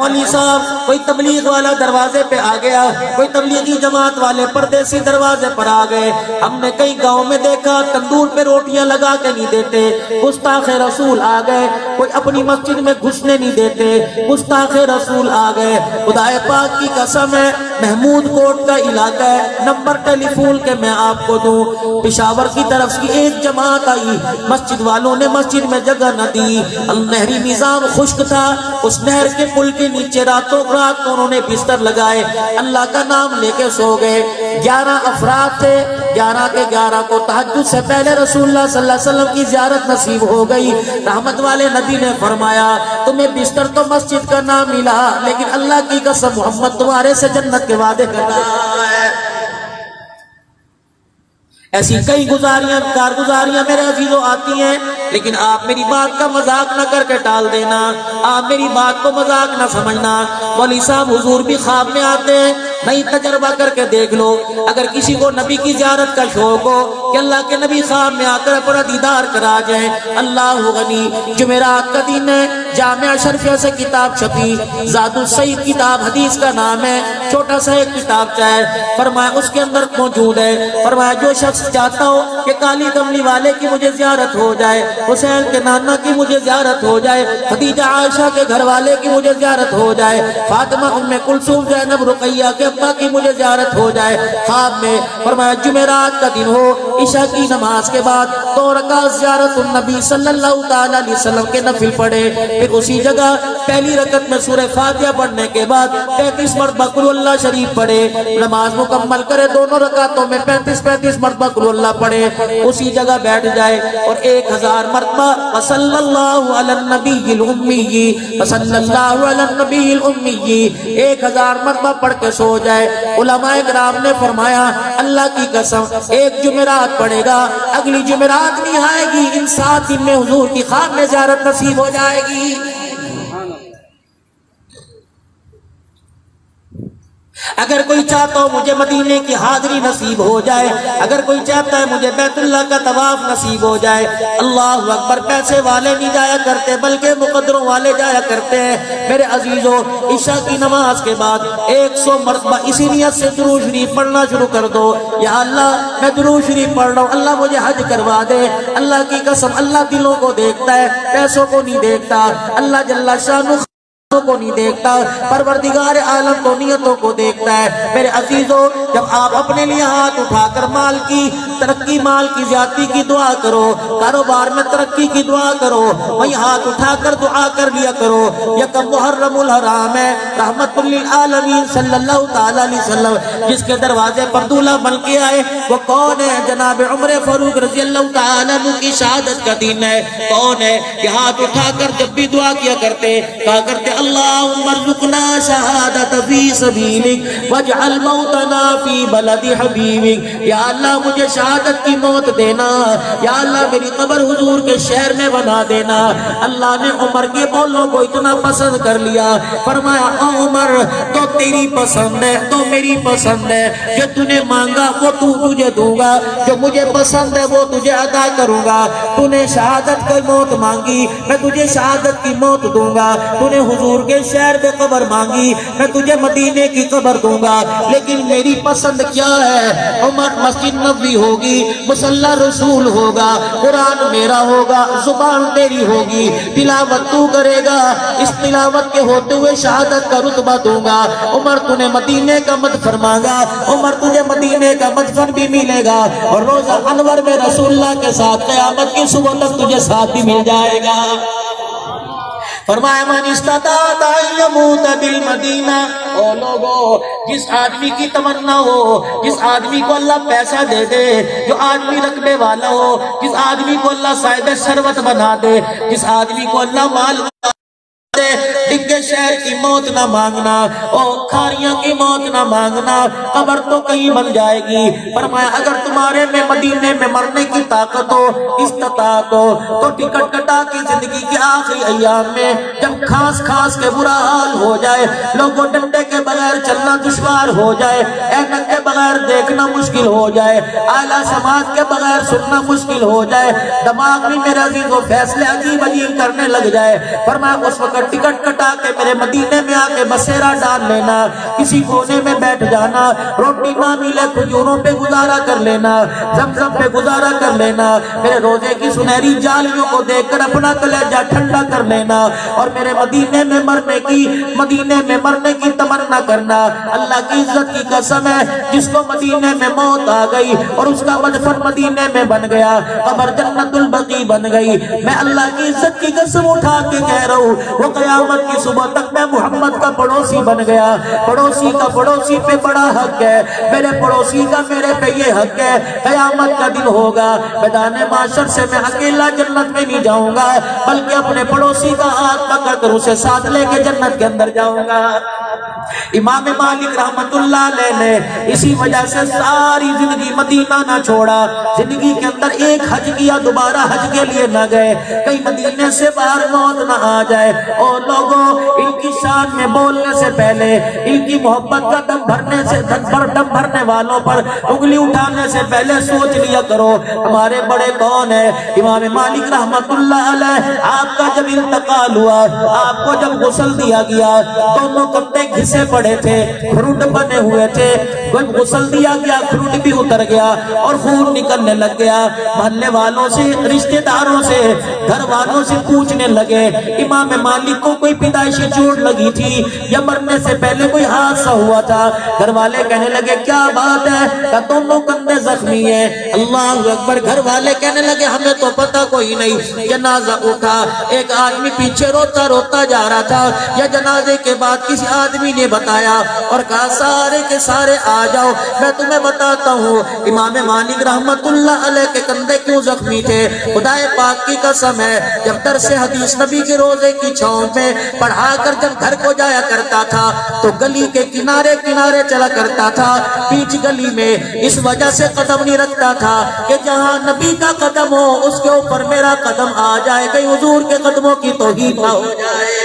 مولوی صاحب کوئی تبلیغ والا دروازے پہ آ گیا، کوئی تبلیغی جماعت والے پردیسی دروازے پر آ گئے۔ ہم نے کئی گاؤں میں دیکھا تندور پہ روٹیاں لگا کے نہیں دیتے، گستاخ رسول آ گئے۔ کوئی اپنی مسجد میں گھسنے نہیں دیتے، گستاخ رسول آ گئے۔ خدا پاک کی قسم ہے، محمود کوٹ کا علاقہ ہے، نمبر ٹیلی فون کے میں آپ کو دوں، پشاور کی طرف کی ایک جماعت آئی، مسجد والوں نے مسجد میں جگہ نہ دی، نہری نظام خشک تھا، اس نہر کے پل کے نیچے راتوں رات انہوں نے بستر لگائے، اللہ کا نام لے کے سو گئے۔ 11 افراد تھے، 11 کے 11 کو تہجد سے پہلے رسول اللہ صلی اللہ علیہ وسلم کی زیارت نصیب ہو گئی۔ رحمت والے نبی نے فرمایا تمہیں بستر تو مسجد کا نام ملا، لیکن اللہ کی قسم محمد تمہارے سے جنت کے وعدے کرتا ہے۔ ایسی کئی کارگزاریاں میرے عزیزوں آتی ہیں، لیکن آپ میری بات کا مذاق نہ کر کے ٹال دینا، آپ میری بات کو مذاق نہ سمجھنا۔ مولوی صاحب حضور بھی خواب میں آتے ہیں، نہیں تجربہ کر کے دیکھ لو۔ اگر کسی کو نبی کی زیارت کا شوق ہو کہ اللہ کے نبی خواب میں آ کر اپنا دیدار کرا جائیں، اللہ غنی۔ جمعرات کا دن ہے، جامعہ شرفیہ سے کتاب چھپی، زاد السعید کتاب حدیث کا نام ہے، چھوٹا سا ایک کتاب ہے، فرمایا اس کے اندر موجود ہے، فرمایا جو شخص چاہتا ہو کہ کالی کملی والے کی مجھے زیارت ہو جائے، حسین کے نانا کی مجھے زیارت ہو جائے، خدیجہ عائشہ کے گھر والے کی مجھے زیارت ہو جائے، فاطمہ ام کلثوم زینب رقیہ کے ابا کی مجھے زیارت ہو جائے، خواب میں فرمایا جمعرات کا دن ہو، عشاء کی نماز کے بعد 2 رکعت زیارت النبی صلی اللہ تعالی علیہ وسلم کے نفل پڑھے، پھر اسی جگہ پہلی رکعت میں سورہ فاتحہ پڑھنے کے بعد 35 مرتبہ قل اللہ شریف پڑھے، نماز مکمل کرے، دونوں رکعتوں میں 35 مرتبہ قل اللہ پڑھے، اسی جگہ بیٹھ جائے اور 1000 مرتبہ صلی اللہ علی النبی الامی، صلی اللہ علی النبی الامی 1000 مرتبہ پڑھ کے سو جائے۔ علماء کرام نے فرمایا اللہ کی قسم ایک جمعرات پڑھے گا، اگلی جمعرات نہیں آئے گی، ان 7 دن میں حضور کی خواب میں زیارت نصیب ہو جائے گی۔ اگر کوئی چاہتا ہو مجھے مدینے کی حاضری نصیب ہو جائے، اگر کوئی چاہتا ہے مجھے بیت اللہ کا طواف نصیب ہو جائے، اللہ اکبر، پیسے والے نہیں جایا کرتے بلکہ مقدروں والے جایا کرتے ہیں۔ میرے عزیزوں عشاء کی نماز کے بعد 100 مرتبہ اسی نیت سے درود شریف پڑھنا شروع کر دو، یا اللہ میں درود شریف پڑھ رہا ہوں، اللہ مجھے حج کروا دے۔ اللہ کی قسم اللہ دلوں کو دیکھتا ہے، پیسوں کو نہیں دیکھتا، اللہ جل شانہ کو نہیں دیکھتا، پروردگار عالم کو نیتوں کو دیکھتا ہے۔ میرے عزیزوں جب آپ اپنے لیے ہاتھ اٹھا کر مال کی ترقی، مال کی زیادتی کی دعا کرو، کاروبار میں ترقی کی دعا کرو، وہی ہاتھ اٹھا کر دعا کر لیا کرو۔ یکم محرم الحرام ہے، رحمت للعالمین صلی اللہ تعالی علیہ وسلم جس کے دروازے پر دولہا بن کے آئے وہ کون ہے؟ جناب عمر فاروق رضی اللہ تعالی عنہ کی شہادت کا دن ہے۔ کون ہے کہ ہاتھ اٹھا کر جب بھی دعا کیا کرتے، کہا کرتے اللہم ارزقنا شہادت فی سبیلک واجعل موتنا فی بلد حبیبک، یا اللہ مجھے شہادت کی موت دینا، یا اللہ میری قبر حضور کے شہر میں بنا دینا۔ اللہ نے عمر کے بولوں کو اتنا پسند کر لیا، فرمایا عمر تو تیری پسند ہے تو میری پسند ہے، جو تو نے مانگا وہ تو تجھے دوں گا، جو مجھے پسند ہے وہ تجھے عطا کروں گا۔ تو نے شہادت کی موت مانگی میں تجھے شہادت کی موت دوں گا، تو نے حضور کے شہر میں قبر مانگی میں تجھے مدینے کی قبر دوں گا، لیکن میری پسند کیا ہے؟ عمر مسجد نبوی ہوگی، مصلی رسول ہوگا، قرآن میرا ہوگا، زبان تیری ہوگی، تلاوت تو کرے گا، اس تلاوت کے ہوتے ہوئے شہادت کا رتبہ دوں گا۔ عمر تو نے مدینے کا مدفن مانگا، عمر تجھے مدینے کا مدفن بھی ملے گا، اور روزہ انور میں رسول اللہ کے ساتھ قیامت کی صبح تک تجھے ساتھ بھی مل جائے گا۔ فرمایا من استطاع ان یموت بالمدینہ، او لوگو جس آدمی کی تمنا ہو، جس آدمی کو اللہ پیسہ دے دے، جو آدمی رقبے والا ہو، جس آدمی کو اللہ صاحب ثروت بنا دے، جس آدمی کو اللہ مال ڈگے شہر کی موت نہ مانگنا، اور کھاریاں کی موت نہ مانگنا، قبر تو کہیں بن جائے گی۔ فرمایا اگر تمہارے میں مدینے میں مرنے کی طاقت ہو، استطاعت ہو، تو ٹکٹ کٹا کی زندگی کے آخری ایام میں جب کھانس کھانس کے برا حال ہو جائے، لوگوں ڈنڈے کے بغیر چلنا دشوار ہو جائے، اینک کے بغیر دیکھنا مشکل ہو جائے، اعلیٰ سماعت کے بغیر سننا مشکل ہو جائے، دماغ بھی میرے عزیز وہ فیصلے عجیب عجیب کرنے لگ جائے، فرمایا اس وقت ٹکٹ کٹا کے میرے مدینے میں آ کے بسیرا ڈال لینا، کسی کونے میں بیٹھ جانا، روٹی نہ ملے کھجوروں پہ گزارا کر لینا، زمزم پہ گزارا کر لینا، میرے روزے کی سنہری جالیوں کو دیکھ کر اپنا کلیجہ ٹھنڈا کر لینا، اور میرے مدینے میں مرنے کی تمنا کرنا۔ اللہ کی عزت کی قسم ہے، جس کو مدینے میں موت آ گئی اور اس کا مدفن مدینے میں بن گیا، قبر جنت البقیع بن گئی، میں اللہ کی عزت کی قسم اٹھا کے کہہ رہا ہوں وہ قیامت کی صبح تک میں محمد کا پڑوسی بن گیا۔ پڑوسی کا پڑوسی پہ بڑا حق ہے، میرے پڑوسی کا میرے پہ یہ حق ہے۔ قیامت کا دن ہوگا، میدان معاشر سے میں اکیلا جنت میں نہیں جاؤں گا، بلکہ اپنے پڑوسی کا ہاتھ پکڑ کر اسے ساتھ لے کے جنت کے اندر جاؤں گا۔ امام مالک رحمت اللہ علیہ نے اسی وجہ سے ساری زندگی مدینہ نہ چھوڑا، زندگی کے اندر ایک حج کیا، دوبارہ حج کے لیے نہ گئے، کہیں مدینے سے باہر موت نہ آ جائے۔ اور لوگوں، ان کی شان میں بولنے سے پہلے، ان کی محبت کا دم بھرنے والوں پر انگلی اٹھانے سے پہلے سوچ لیا کرو ہمارے بڑے کون ہیں۔ امام مالک رحمت اللہ علیہ، آپ کا جب انتقال ہوا، آپ کو جب غسل دیا گیا، دونوں کندھے گھسے پڑے تھے، کھروٹ بنے ہوئے تھے، جب غسل دیا گیا کھروٹ بھی اتر گیا اور خون نکلنے لگ گیا۔ محلے والوں سے، رشتہ داروں سے، گھر والوں سے پوچھنے لگے امام مالک کو کوئی پیدائشی چوٹ لگی تھی یا مرنے سے پہلے کوئی حادثہ ہوا تھا؟ گھر والے کہنے لگے کیا بات ہے، کہ دونوں کندھے زخمی ہیں۔ اللہ اکبر۔ گھر والے کہنے لگے ہمیں تو پتہ کوئی نہیں۔ جنازہ اٹھا، ایک آدمی پیچھے روتا روتا جا رہا تھا، یا جنازے کے بعد کسی آدمی نے بتایا اور کہا سارے کے سارے آ جاؤ، میں تمہیں بتاتا ہوں امام مالک رحمت اللہ علیہ کے کندھے کیوں زخمی تھے۔ خدا پاک کی قسم ہے، جب درس حدیث نبی کے روزے کی چھاؤں میں پڑھا کر جب گھر کو جایا کرتا تھا تو گلی کے کنارے کنارے چلا کرتا تھا، بیچ گلی میں اس وجہ سے قدم نہیں رکھتا تھا کہ جہاں نبی کا قدم ہو اس کے اوپر میرا قدم آ جائے، کہیں حضور کے قدموں کی توہین نہ ہو جائے۔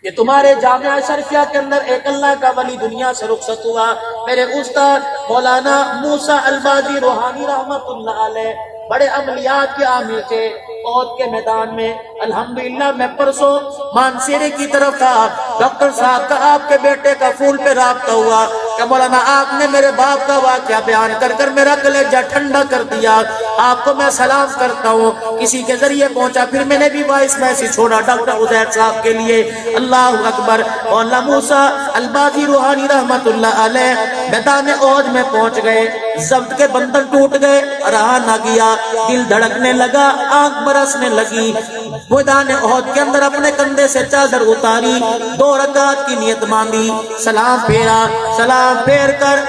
یہ تمہارے جامعہ شریفیہ کے اندر ایک اللہ کا ولی دنیا سے رخصت ہوا، میرے استاد مولانا موسیٰ البازی روحانی رحمت اللہ علیہ، بڑے عملیات کے عامل تھے۔ عہد کے میدان میں الحمدللہ میں پرسوں مانسیرے کی طرف تھا، ڈاکٹر صاحب کا آپ کے بیٹے کا فون پہ رابطہ ہوا کہ مولانا آپ نے میرے باپ کا واقعہ بیان کر کر میرا کلیجہ ٹھنڈا کر دیا، آپ کو میں سلام کرتا ہوں۔ کسی کے ذریعے پہنچا، پھر میں نے بھی وائس میسیج چھوڑا ڈاکٹر عزیر صاحب کے لیے۔ اللہ اکبر۔ مولانا موسیٰ البازی روحانی رحمت اللہ علیہ میدان عہد میں پہنچ گئے، ضبط کے بندھن ٹوٹ گئے، رہا نہ گیا، دل دھڑکنے لگا، آنکھ برسنے لگی۔ میدان عہد کے اندر اپنے کندھے سے چادر اتاری، 2 رکعت کی نیت باندھی، سلام پھیرا، سلام پھیر کر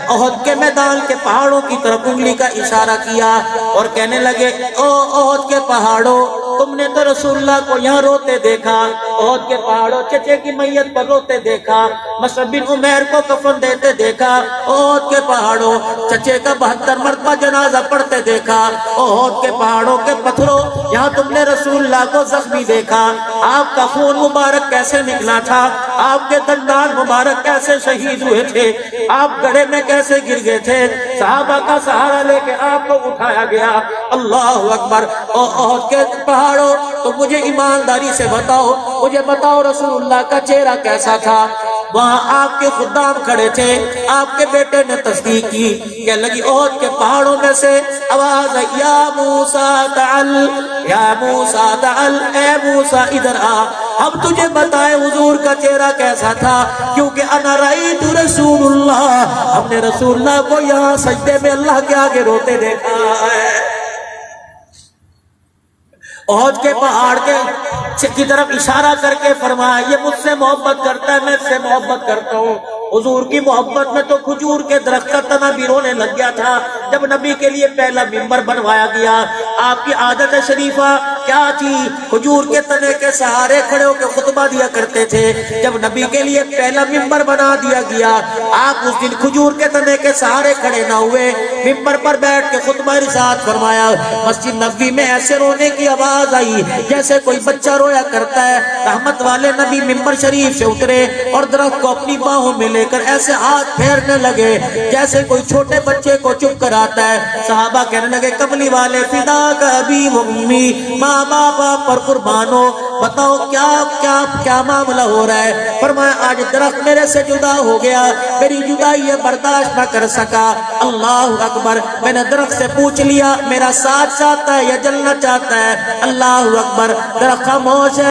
عہد کے میدان کے پہاڑوں کی طرف انگلی کا اشارہ کیا اور کہنے لگے او عہد کے پہاڑوں، تم نے تو رسول اللہ کو یہاں روتے دیکھا، عہد کے پہاڑوں چچے کی میت پر روتے دیکھا، مصعب بن عمیر کو کفن دیتے دیکھا، عہد کے پہاڑوں چچے کا 72 مرتبہ جنازہ پڑھتے دیکھا، عہد کے پہاڑوں کے پتھروں یہاں تم نے رسول اللہ کو زخمی دیکھا، آپ کا خون مبارک کیسے نکلا تھا، آپ کے دندان مبارک کیسے شہید ہوئے تھے، آپ گڑھے میں کیسے گر گئے تھے، صحابہ کا سہارا لے کے آپ کو اٹھایا گیا۔ اللہ اکبر۔ عہد کے پہاڑوں تو مجھے ایمانداری سے بتاؤ، مجھے بتاؤ رسول اللہ کا چہرہ کیسا تھا۔ وہاں آپ کے خدام کھڑے تھے، آپ کے بیٹے نے تصدیق کی کہ لگی عہد کے پہاڑوں میں سے آواز ہے یا موسیٰ تعال، یا موسیٰ تعال، اے موسیٰ ادھر آ، اب تجھے بتائے حضور کا چہرہ کیسا تھا، کیونکہ انا رأیت رسول اللہ، ہم نے رسول اللہ کو یہاں سجدے میں اللہ کے آگے روتے دیکھا ہے۔ عہد کے پہاڑ کی طرف اشارہ کر کے فرمایا یہ مجھ سے محبت کرتا ہے، میں اس سے محبت کرتا ہوں۔ حضور کی محبت میں تو کھجور کے درخت کا تنا بھی رونے لگ گیا تھا جب نبی کے لیے پہلا ممبر بنوایا گیا۔ آپ کی عادت شریفہ کیا تھی؟ کھجور کے تنے کے سہارے کھڑے ہو کے خطبہ دیا کرتے تھے۔ جب نبی کے لیے پہلا ممبر بنا دیا گیا، آپ اس دن کھجور کے تنے کے سہارے کھڑے نہ ہوئے، ممبر پر بیٹھ کے خطبہ ارشاد فرمایا۔ مسجد نبوی میں ایسے رونے کی آواز آئی جیسے کوئی بچہ رویا کرتا ہے۔ رحمت والے نبی ممبر شریف سے اترے اور درخت کو اپنی باہوں میں لے کر ایسے ہاتھ پھیرنے لگے جیسے کوئی چھوٹے بچے کو چپ کراتا ہے۔ صحابہ کہنے لگے کملی والے فدا کا ابی و امی، ماں باپ پر قربان ہو، بتاؤ کیا معاملہ ہو رہا ہے؟ فرمایا آج درخت میرے سے جدا ہو گیا، میری جدائی یہ برداشت نہ کر سکا۔ اللہ اکبر، میں نے درخت سے پوچھ لیا میرا ساتھ چاہتا ہے یا جلنا چاہتا ہے؟ اللہ اکبر، درخت خاموش ہے۔